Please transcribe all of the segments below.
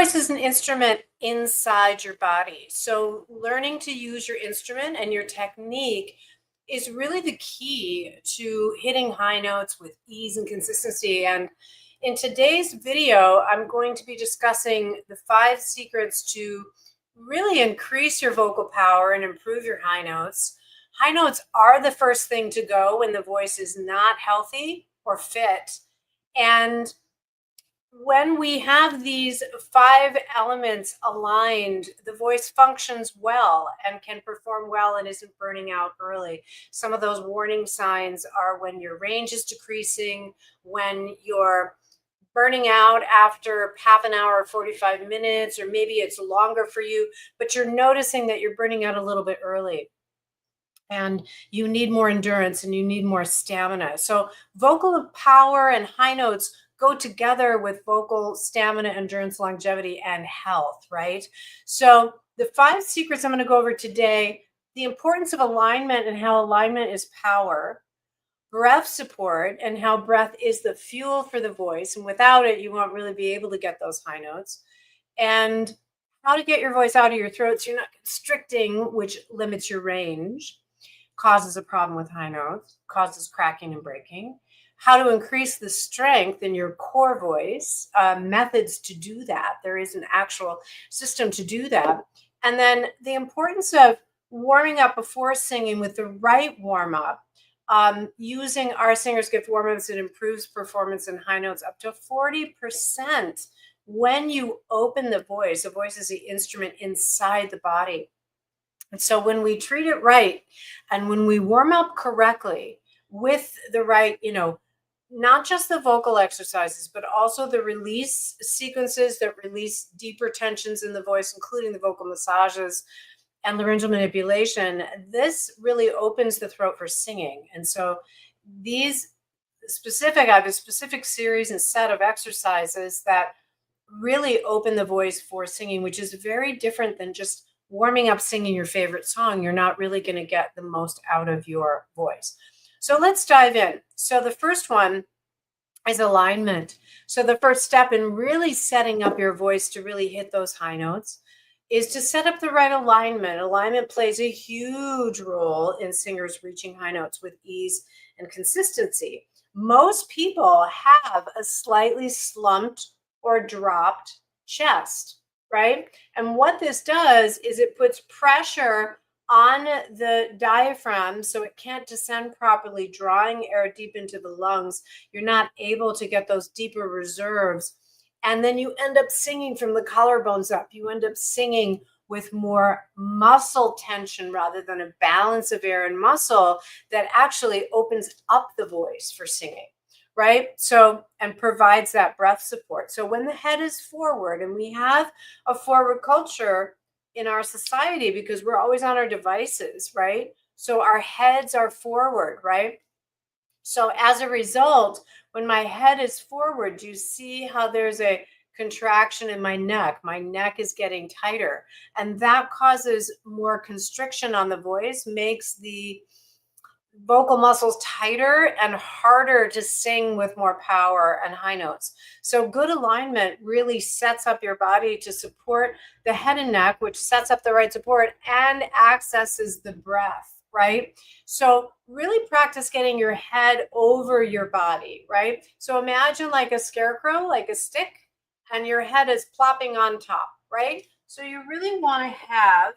voice is an instrument inside your body. So, learning to use your instrument and your technique is really the key to hitting high notes with ease and consistency. And in today's video, I'm going to be discussing the 5 secrets to really increase your vocal power and improve your high notes. High notes are the first thing to go when the voice is not healthy or fit. And when we have these 5 elements aligned, the voice functions well and can perform well and isn't burning out early. Some of those warning signs are when your range is decreasing, when you're burning out after half an hour or 45 minutes, or maybe it's longer for you, but you're noticing that you're burning out a little bit early and you need more endurance and you need more stamina. So vocal power and high notes go together with vocal stamina, endurance, longevity, and health, right? So the 5 secrets I'm going to go over today: the importance of alignment and how alignment is power, breath support and how breath is the fuel for the voice, and without it you won't really be able to get those high notes, and how to get your voice out of your throat so you're not constricting, which limits your range, causes a problem with high notes, causes cracking and breaking. How to increase the strength in your core voice, methods to do that. There is an actual system to do that. And then the importance of warming up before singing with the right warm up. Using our Singer's Gift warm-ups, it improves performance in high notes up to 40% when you open the voice. The voice is the instrument inside the body. And so when we treat it right and when we warm up correctly with the right, not just the vocal exercises, but also the release sequences that release deeper tensions in the voice, including the vocal massages and laryngeal manipulation, this really opens the throat for singing. And so I have a specific series and set of exercises that really open the voice for singing, which is very different than just warming up singing your favorite song. You're not really going to get the most out of your voice. So let's dive in. So the first one is alignment. So the first step in really setting up your voice to really hit those high notes is to set up the right alignment. Alignment plays a huge role in singers reaching high notes with ease and consistency. Most people have a slightly slumped or dropped chest, right? And what this does is it puts pressure on the diaphragm so it can't descend properly, drawing air deep into the lungs. You're not able to get those deeper reserves. And then you end up singing from the collarbones up. You end up singing with more muscle tension rather than a balance of air and muscle that actually opens up the voice for singing, right? So, and provides that breath support. So when the head is forward, and we have a forward culture in our society because we're always on our devices, right? So our heads are forward, right? So as a result, when my head is forward, do you see how there's a contraction in my neck? My neck is getting tighter, and that causes more constriction on the voice, makes the vocal muscles tighter and harder to sing with more power and high notes. So good alignment really sets up your body to support the head and neck, which sets up the right support and accesses the breath, right? So really practice getting your head over your body, right? So imagine like a scarecrow, like a stick, and your head is plopping on top, right? So you really want to have,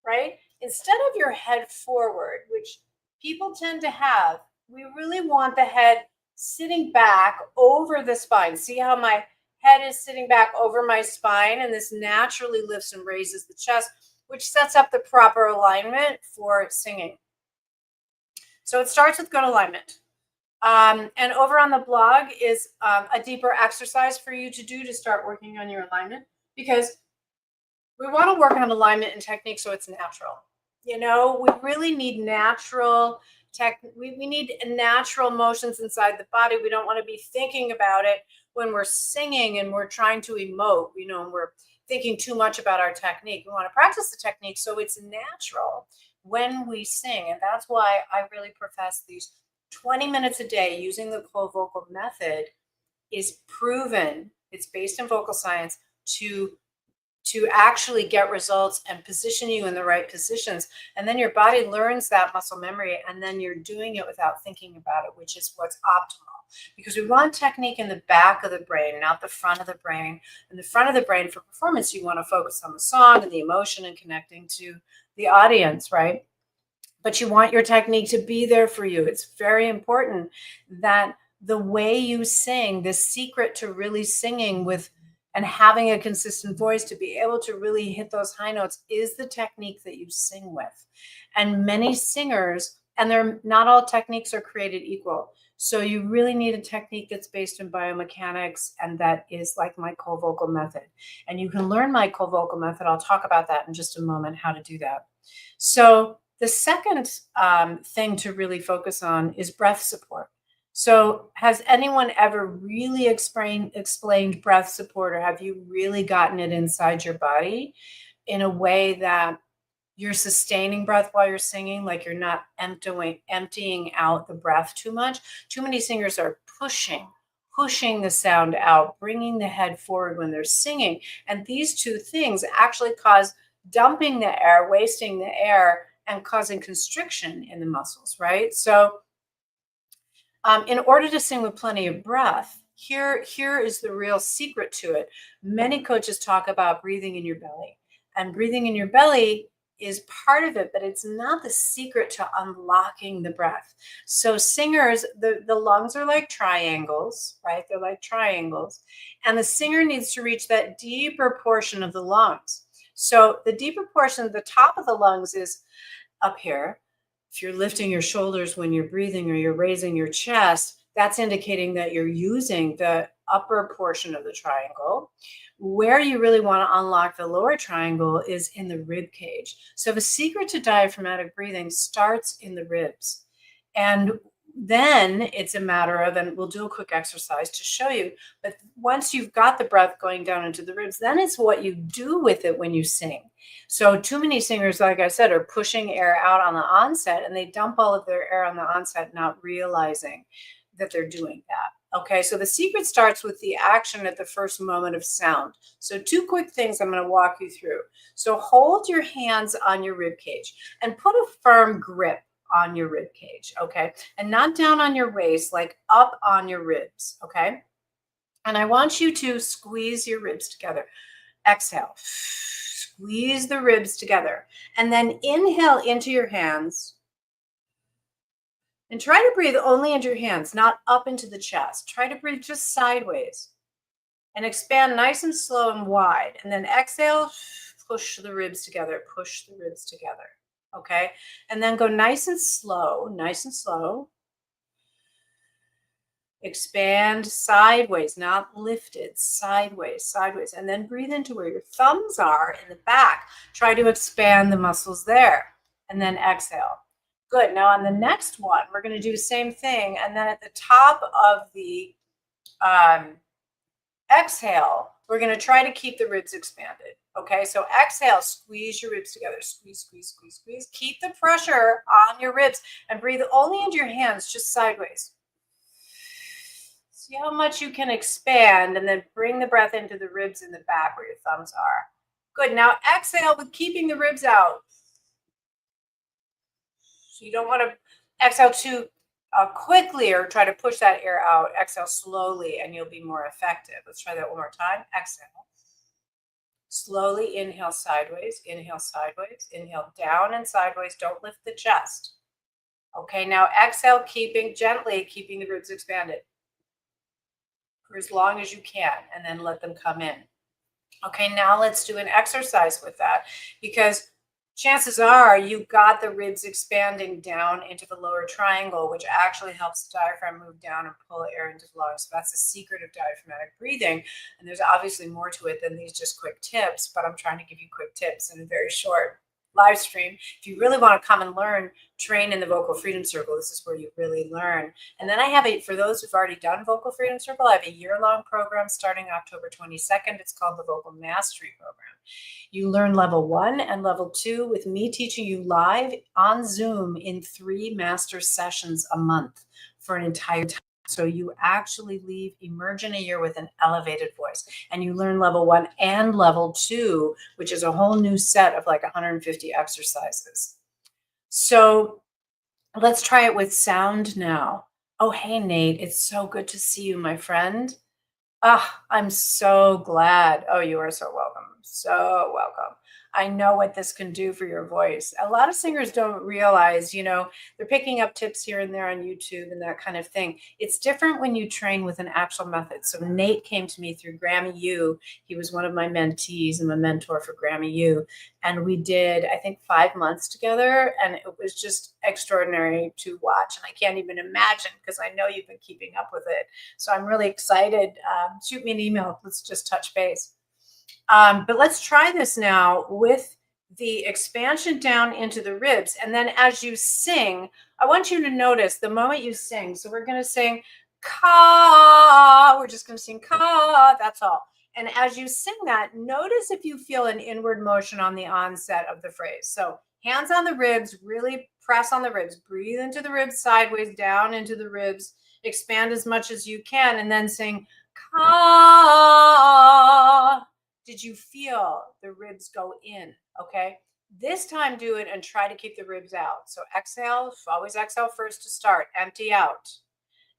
right, instead of your head forward, which people tend to have, we really want the head sitting back over the spine. See how my head is sitting back over my spine, and this naturally lifts and raises the chest, which sets up the proper alignment for singing. So it starts with good alignment. And over on the blog is a deeper exercise for you to do to start working on your alignment, because we want to work on alignment and technique so it's natural. We really need natural we need natural motions inside the body. We don't want to be thinking about it when we're singing and we're trying to emote, and we're thinking too much about our technique. We want to practice the technique so it's natural when we sing. And that's why I really profess these 20 minutes a day using the Clo Vocal method is proven. It's based in vocal science to actually get results and position you in the right positions. And then your body learns that muscle memory, and then you're doing it without thinking about it, which is what's optimal. Because we want technique in the back of the brain, not the front of the brain. In the front of the brain for performance, you want to focus on the song and the emotion and connecting to the audience, right? But you want your technique to be there for you. It's very important that the way you sing, the secret to really singing with and having a consistent voice to be able to really hit those high notes is the technique that you sing with. And many singers, and they're not all techniques are created equal. So you really need a technique that's based in biomechanics, and that is like my co-vocal method. And you can learn my co-vocal method. I'll talk about that in just a moment, how to do that. So the second thing to really focus on is breath support. So has anyone ever really explained breath support, or have you really gotten it inside your body in a way that you're sustaining breath while you're singing, like you're not emptying out the breath too much? Too many singers are pushing the sound out, bringing the head forward when they're singing. And these two things actually cause dumping the air, wasting the air, and causing constriction in the muscles, right? So in order to sing with plenty of breath, here is the real secret to it. Many coaches talk about breathing in your belly, and breathing in your belly is part of it, but it's not the secret to unlocking the breath. So singers, the lungs are like triangles, right? They're like triangles, and the singer needs to reach that deeper portion of the lungs. So the deeper portion, the top of the lungs is up here. If you're lifting your shoulders when you're breathing or you're raising your chest, that's indicating that you're using the upper portion of the triangle. Where you really want to unlock the lower triangle is in the rib cage. So the secret to diaphragmatic breathing starts in the ribs. And then it's a matter of, and we'll do a quick exercise to show you, but once you've got the breath going down into the ribs, then it's what you do with it when you sing. So too many singers, like I said, are pushing air out on the onset, and they dump all of their air on the onset, not realizing that they're doing that. Okay, so the secret starts with the action at the first moment of sound. So two quick things I'm going to walk you through. So hold your hands on your rib cage and put a firm grip on your rib cage, okay? And not down on your waist, like up on your ribs, okay? And I want you to squeeze your ribs together. Exhale. Squeeze the ribs together. And then inhale into your hands. And try to breathe only into your hands, not up into the chest. Try to breathe just sideways. And expand nice and slow and wide. And then exhale, push the ribs together, push the ribs together. Okay. And then go nice and slow, nice and slow. Expand sideways, not lifted, sideways, sideways. And then breathe into where your thumbs are in the back. Try to expand the muscles there. And then exhale. Good. Now on the next one, we're going to do the same thing. And then at the top of the exhale, we're going to try to keep the ribs expanded. Okay, so exhale, squeeze your ribs together. Squeeze, squeeze, squeeze, squeeze. Keep the pressure on your ribs and breathe only into your hands, just sideways. See how much you can expand, and then bring the breath into the ribs in the back where your thumbs are. Good. Now exhale with keeping the ribs out. So you don't want to exhale too quickly or try to push that air out. Exhale slowly and you'll be more effective. Let's try that one more time. Exhale. Slowly inhale sideways, inhale down and sideways. Don't lift the chest. Okay, now exhale, gently keeping the ribs expanded for as long as you can, and then let them come in. Okay, now let's do an exercise with that, because chances are you got the ribs expanding down into the lower triangle, which actually helps the diaphragm move down and pull air into the lungs. So that's the secret of diaphragmatic breathing. And there's obviously more to it than these just quick tips, but I'm trying to give you quick tips in a very short live stream. If you really want to come and learn, train in the Vocal Freedom Circle. This is where you really learn. And then I have for those who've already done Vocal Freedom Circle, I have a year-long program starting October 22nd. It's called the Vocal Mastery Program. You learn level 1 and level 2 with me teaching you live on Zoom in 3 master sessions a month for an entire So you actually emerge in a year with an elevated voice, and you learn level 1 and level 2, which is a whole new set of like 150 exercises. So let's try it with sound now. Oh, hey, Nate, it's so good to see you, my friend. Ah, I'm so glad. Oh, you are so welcome. So welcome. I know what this can do for your voice. A lot of singers don't realize, they're picking up tips here and there on YouTube and that kind of thing. It's different when you train with an actual method. So Nate came to me through Grammy U. He was one of my mentees and a mentor for Grammy U. And we did, I think, 5 months together. And it was just extraordinary to watch. And I can't even imagine because I know you've been keeping up with it. So I'm really excited. Shoot me an email. Let's just touch base. But let's try this now with the expansion down into the ribs. And then as you sing, I want you to notice the moment you sing. So we're going to sing ka. We're just going to sing ka. That's all. And as you sing that, notice if you feel an inward motion on the onset of the phrase. So hands on the ribs, really press on the ribs. Breathe into the ribs sideways, down into the ribs. Expand as much as you can, and then sing ka. Did you feel the ribs go in? Okay. This time, do it and try to keep the ribs out. So exhale, always exhale first to start, empty out.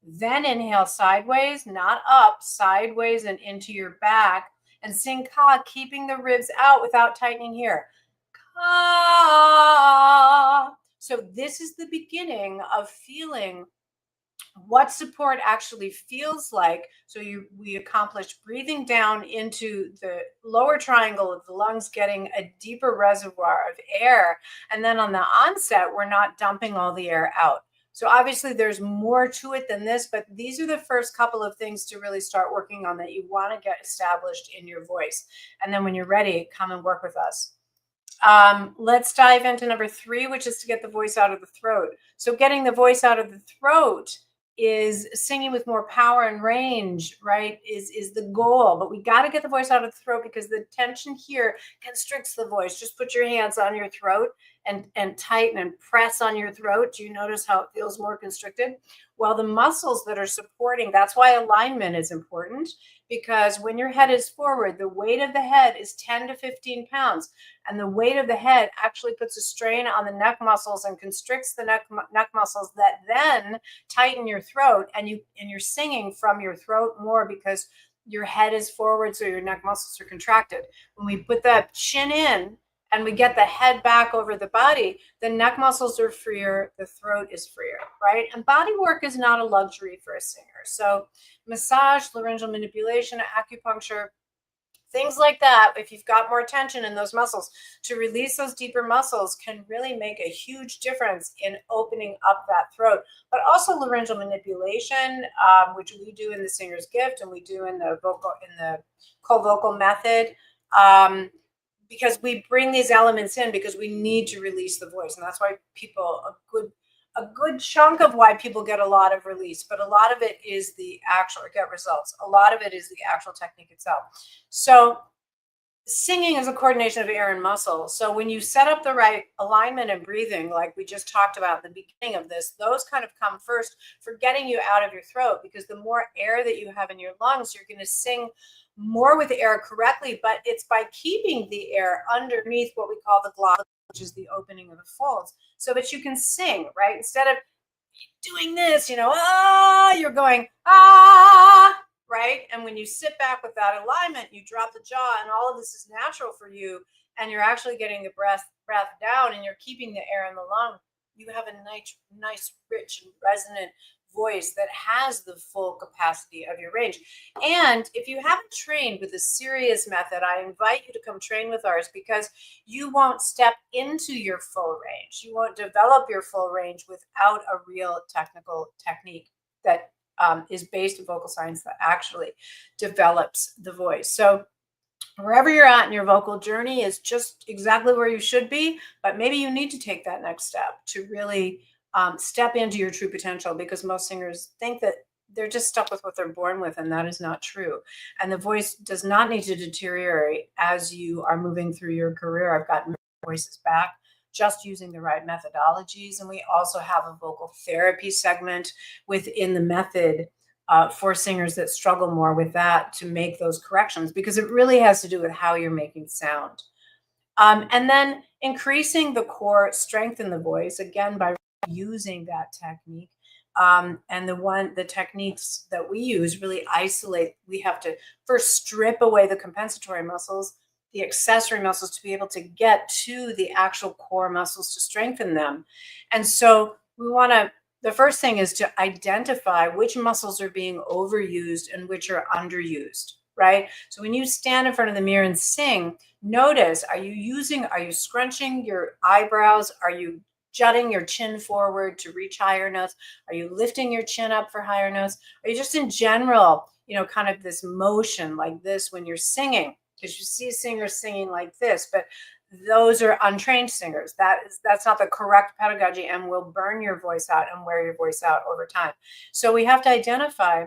Then inhale sideways, not up, sideways and into your back, and sing ka, keeping the ribs out without tightening here. Ka. So this is the beginning of feeling what support actually feels like. So we accomplished breathing down into the lower triangle of the lungs, getting a deeper reservoir of air. And then on the onset, we're not dumping all the air out. So obviously there's more to it than this, but these are the first couple of things to really start working on that you want to get established in your voice. And then when you're ready, come and work with us. Let's dive into number 3, which is to get the voice out of the throat. So getting the voice out of the throat is singing with more power and range, right? Is the goal. But we got to get the voice out of the throat because the tension here constricts the voice. Just put your hands on your throat and tighten and press on your throat. Do you notice how it feels more constricted? Well, the muscles that are supporting, that's why alignment is important, because when your head is forward, the weight of the head is 10 to 15 pounds. And the weight of the head actually puts a strain on the neck muscles and constricts the neck muscles that then tighten your throat. And you're singing from your throat more because your head is forward, so your neck muscles are contracted. When we put that chin in and we get the head back over the body, the neck muscles are freer, the throat is freer, right? And body work is not a luxury for a singer. So massage, laryngeal manipulation, acupuncture, things like that, if you've got more tension in those muscles, to release those deeper muscles can really make a huge difference in opening up that throat. But also laryngeal manipulation, which we do in the Singer's Gift and we do in the co-vocal method, because we bring these elements in because we need to release the voice. And that's why a good chunk of why people get a lot of release, but a lot of it is the actual, or get results. A lot of it is the actual technique itself. So singing is a coordination of air and muscle. So when you set up the right alignment and breathing, like we just talked about at the beginning of this, those kind of come first for getting you out of your throat, because the more air that you have in your lungs, you're going to sing more with the air correctly, but it's by keeping the air underneath what we call the glottis, which is the opening of the folds, so that you can sing, right? Instead of doing this, you're going, right? And when you sit back with that alignment, you drop the jaw, and all of this is natural for you, and you're actually getting the breath down, and you're keeping the air in the lung. You have a nice, rich, and resonant voice that has the full capacity of your range. And if you haven't trained with a serious method, I invite you to come train with ours, because you won't step into your full range. You won't develop your full range without a real technical technique that is based in vocal science that actually develops the voice. So wherever you're at in your vocal journey is just exactly where you should be, but maybe you need to take that next step to really step into your true potential, because most singers think that they're just stuck with what they're born with, and that is not true. And the voice does not need to deteriorate as you are moving through your career. I've gotten voices back just using the right methodologies. And we also have a vocal therapy segment within the method for singers that struggle more with that to make those corrections, because it really has to do with how you're making sound. And then increasing the core strength in the voice, again, by using that technique. And the techniques that we use really isolate. We have to first strip away the compensatory muscles, the accessory muscles, to be able to get to the actual core muscles to strengthen them. And so the first thing is to identify which muscles are being overused and which are underused, right? So when you stand in front of the mirror and sing, notice, are you scrunching your eyebrows? Are you jutting your chin forward to reach higher notes? Are you lifting your chin up for higher notes? Are you just in general, kind of this motion like this when you're singing? Because you see singers singing like this, but those are untrained singers. That's not the correct pedagogy and will burn your voice out and wear your voice out over time. So we have to identify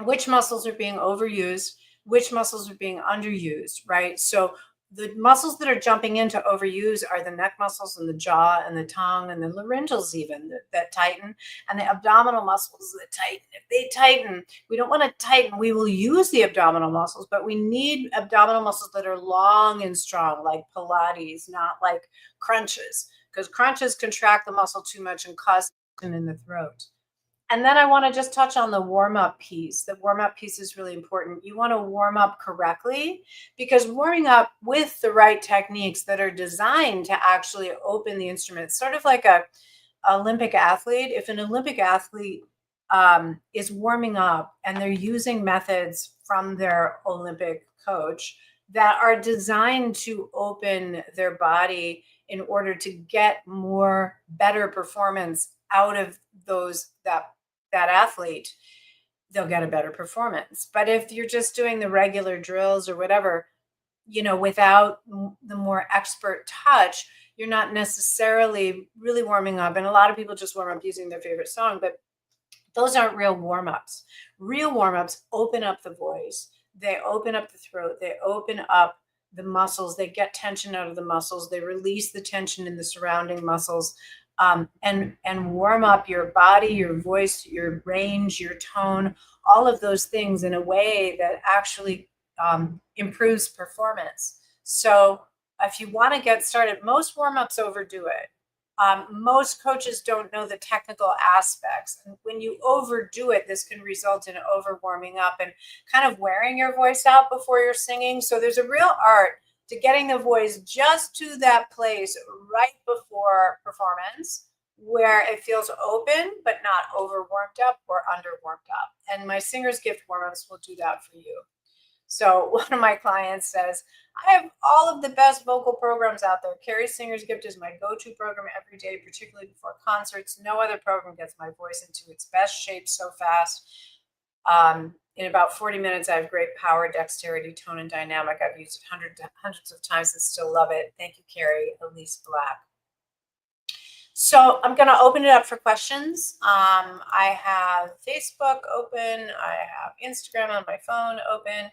which muscles are being overused, which muscles are being underused, right? So the muscles that are jumping in to overuse are the neck muscles and the jaw and the tongue and the laryngeals even that tighten, and the abdominal muscles that tighten. If they tighten, we don't want to tighten. We will use the abdominal muscles, but we need abdominal muscles that are long and strong, like Pilates, not like crunches, because crunches contract the muscle too much and cause tension in the throat. And then I want to just touch on the warm up piece. The warm up piece is really important. You want to warm up correctly, because warming up with the right techniques that are designed to actually open the instrument, sort of like a Olympic athlete. If an Olympic athlete is warming up and they're using methods from their Olympic coach that are designed to open their body in order to get better performance out of that athlete, they'll get a better performance. But if you're just doing the regular drills or whatever, without the more expert touch, you're not necessarily really warming up. And a lot of people just warm up using their favorite song, but those aren't real warm-ups. Real warm-ups open up the voice. They open up the throat. They open up the muscles. They get tension out of the muscles. They release the tension in the surrounding muscles. And warm up your body, your voice, your range, your tone, all of those things in a way that actually improves performance. So if you want to get started, most warm-ups overdo it. Most coaches don't know the technical aspects. And when you overdo it, this can result in over warming up and kind of wearing your voice out before you're singing. So there's a real art to getting the voice just to that place right before performance where it feels open, but not over warmed up or under warmed up. And my Singer's Gift warm-ups will do that for you. So one of my clients says, I have all of the best vocal programs out there. Carrie's Singer's Gift is my go-to program every day, particularly before concerts. No other program gets my voice into its best shape so fast. In about 40 minutes, I have great power, dexterity, tone, and dynamic. I've used it hundreds of times and still love it. Thank you, Carrie. Elise Black. So I'm going to open it up for questions. I have Facebook open. I have Instagram on my phone open.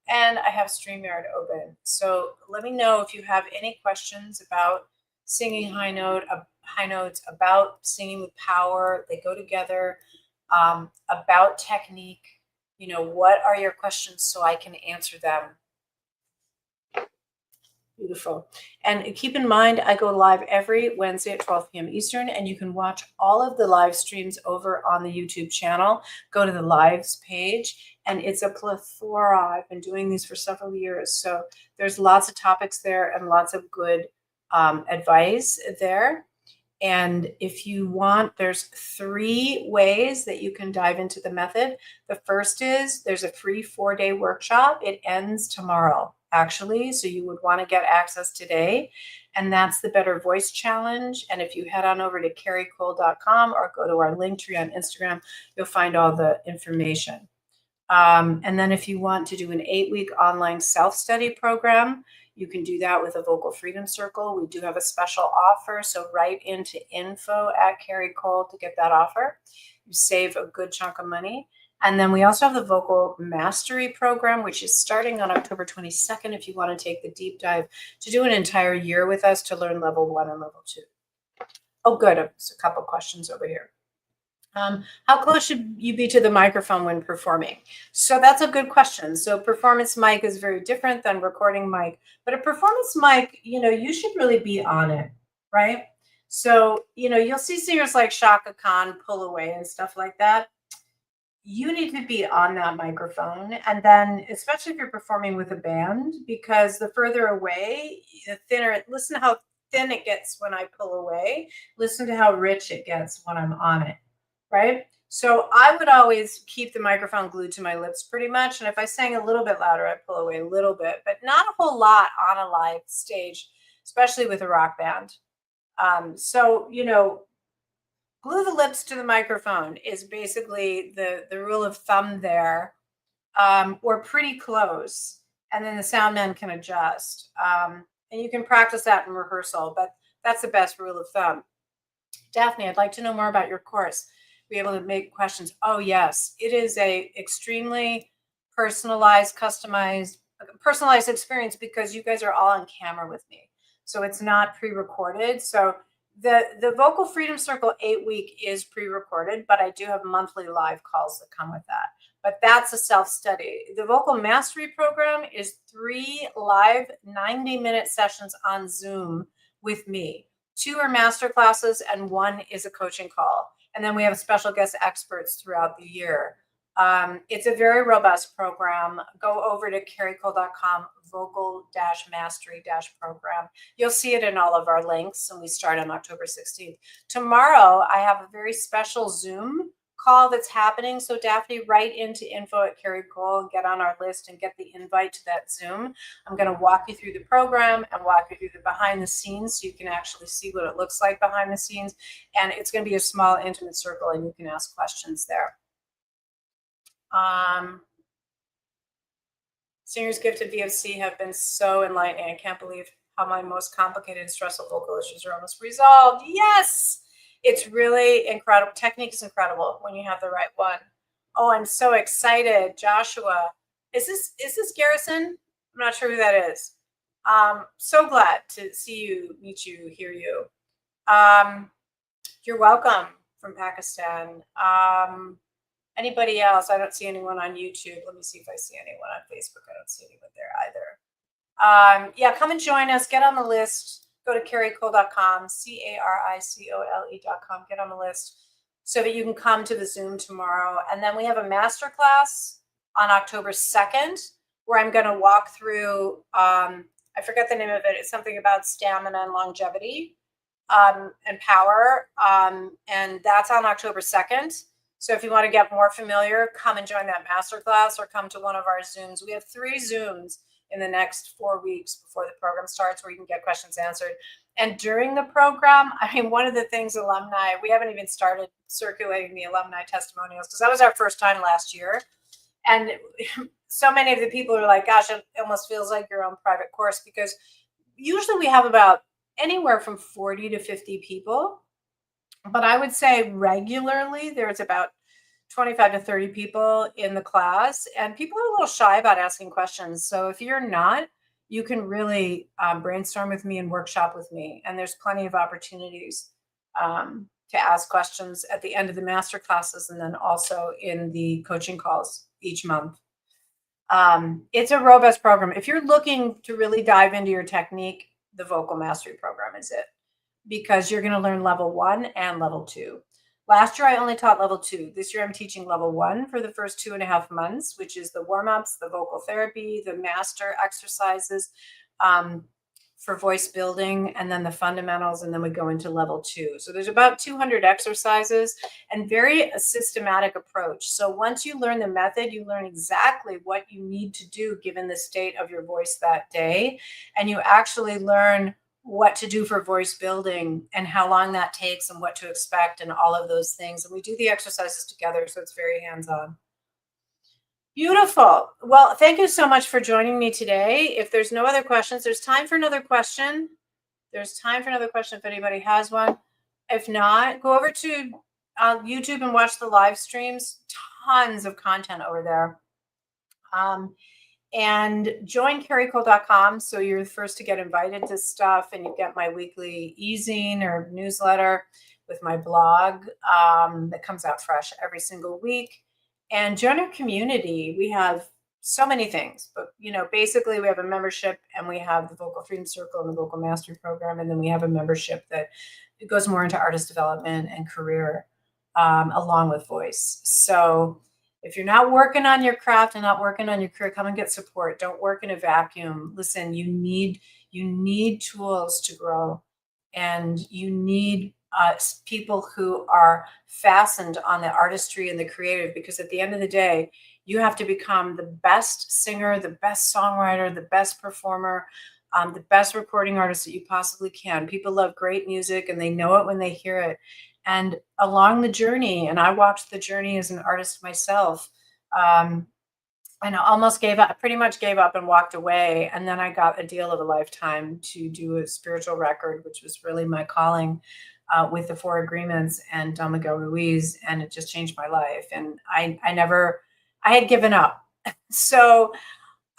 And I have StreamYard open. So let me know if you have any questions about singing high notes, about singing with power. They go together. About technique. What are your questions so I can answer them? Beautiful. And keep in mind, I go live every Wednesday at 12 p.m. Eastern, and you can watch all of the live streams over on the YouTube channel. Go to the lives page, and it's a plethora. I've been doing these for several years. So there's lots of topics there and lots of good advice there. And if you want, there's 3 ways that you can dive into the method. The first is there's a free 4-day workshop. It ends tomorrow, actually. So you would want to get access today. And that's the Better Voice Challenge. And if you head on over to carriecole.com or go to our link tree on Instagram, you'll find all the information. And then if you want to do an 8-week online self-study program, you can do that with a Vocal Freedom Circle. We do have a special offer, so write into info@Carrie Cole to get that offer. You save a good chunk of money. And then we also have the Vocal Mastery Program, which is starting on October 22nd if you want to take the deep dive to do an entire year with us to learn level 1 and level 2. Oh, good. There's a couple questions over here. How close should you be to the microphone when performing? So that's a good question. So performance mic is very different than recording mic, but a performance mic, you should really be on it, right? So, you'll see singers like Shaka Khan pull away and stuff like that. You need to be on that microphone. And then, especially if you're performing with a band, because the further away, the thinner, listen to how thin it gets when I pull away. Listen to how rich it gets when I'm on it, right? So I would always keep the microphone glued to my lips pretty much. And if I sang a little bit louder, I'd pull away a little bit, but not a whole lot on a live stage, especially with a rock band. So, glue the lips to the microphone is basically the rule of thumb there, or pretty close. And then the sound man can adjust. And you can practice that in rehearsal, but that's the best rule of thumb. Daphne, I'd like to know more about your course. Be able to make questions. Oh, yes. It is a extremely personalized, customized, personalized experience because you guys are all on camera with me. So it's not pre-recorded. So the Vocal Freedom Circle 8-week is pre-recorded, but I do have monthly live calls that come with that. But that's a self-study. The Vocal Mastery Program is 3 live 90-minute sessions on Zoom with me. 2 are master classes and 1 is a coaching call. And then we have special guest experts throughout the year. It's a very robust program. Go over to carriecole.com, vocal-mastery-program. You'll see it in all of our links, and we start on October 16th. Tomorrow, I have a very special Zoom call that's happening. So Daphne, write into info@Carrie Cole and get on our list and get the invite to that Zoom. I'm going to walk you through the program and walk you through the behind the scenes so you can actually see what it looks like behind the scenes. And it's going to be a small, intimate circle, and you can ask questions there. Singers gifted VOC have been so enlightening. I can't believe how my most complicated and stressful vocal issues are almost resolved. Yes, it's really incredible. Technique is incredible when you have the right one. Oh, I'm so excited. Joshua, is this Garrison? I'm not sure who that is. So glad to see you, meet you, hear you. You're welcome from Pakistan. Anybody else? I don't see anyone on YouTube. Let me see if I see anyone on Facebook. I don't see anyone there either. Yeah, come and join us. Get on the list. Go to carriecole.com, caricole.com. Get on the list so that you can come to the Zoom tomorrow. And then we have a masterclass on October 2nd where I'm going to walk through, I forget the name of it. It's something about stamina and longevity and power. And that's on October 2nd. So if you want to get more familiar, come and join that masterclass or come to one of our Zooms. We have 3 Zooms in the next 4 weeks before the program starts where you can get questions answered. And during the program, I mean, one of the things alumni, we haven't even started circulating the alumni testimonials because that was our first time last year. And so many of the people are like, gosh, it almost feels like your own private course because usually we have about anywhere from 40 to 50 people. But I would say regularly there's about 25 to 30 people in the class, and people are a little shy about asking questions. So if you're not, you can really brainstorm with me and workshop with me. And there's plenty of opportunities to ask questions at the end of the master classes and then also in the coaching calls each month. It's a robust program. If you're looking to really dive into your technique, the Vocal Mastery Program is it. Because you're going to learn level 1 and level 2. Last year, I only taught level 2. This year, I'm teaching level 1 for the first 2.5 months, which is the warm-ups, the vocal therapy, the master exercises for voice building, and then the fundamentals, and then we go into level 2. So there's about 200 exercises and very systematic approach. So once you learn the method, you learn exactly what you need to do given the state of your voice that day, and you actually learn what to do for voice building and how long that takes and what to expect and all of those things. And we do the exercises together, so it's very hands-on. Beautiful. Well, thank you so much for joining me today. If there's no other questions, there's time for another question. There's time for another question if anybody has one. If not, go over to YouTube and watch the live streams. Tons of content over there. And join carriecole.com so you're the first to get invited to stuff and you get my weekly e-zine or newsletter with my blog that comes out fresh every single week. And join our community. We have so many things, but basically we have a membership, and we have the Vocal Freedom Circle and the Vocal Mastery Program, and then we have a membership that goes more into artist development and career, along with voice. So if you're not working on your craft and not working on your career, come and get support. Don't work in a vacuum. Listen, you need tools to grow, and you need people who are fastened on the artistry and the creative, because at the end of the day, you have to become the best singer, the best songwriter, the best performer, the best recording artist that you possibly can. People love great music, and they know it when they hear it. And along the journey, and I walked the journey as an artist myself, um, and I almost gave up, pretty much gave up and walked away. And then I got a deal of a lifetime to do a spiritual record, which was really my calling, with the Four Agreements and Don Miguel Ruiz. And it just changed my life. And I had given up. So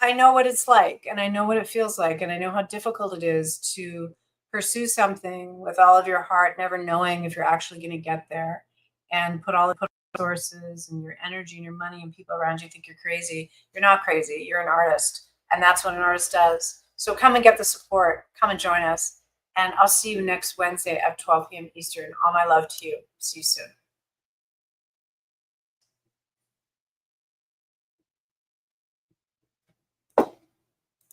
I know what it's like, and I know what it feels like, and I know how difficult it is to pursue something with all of your heart, never knowing if you're actually going to get there, and put all the resources and your energy and your money, and people around you think you're crazy. You're not crazy. You're an artist, and that's what an artist does. So come and get the support. Come and join us, and I'll see you next Wednesday at 12 p.m. Eastern. All my love to you. See you soon.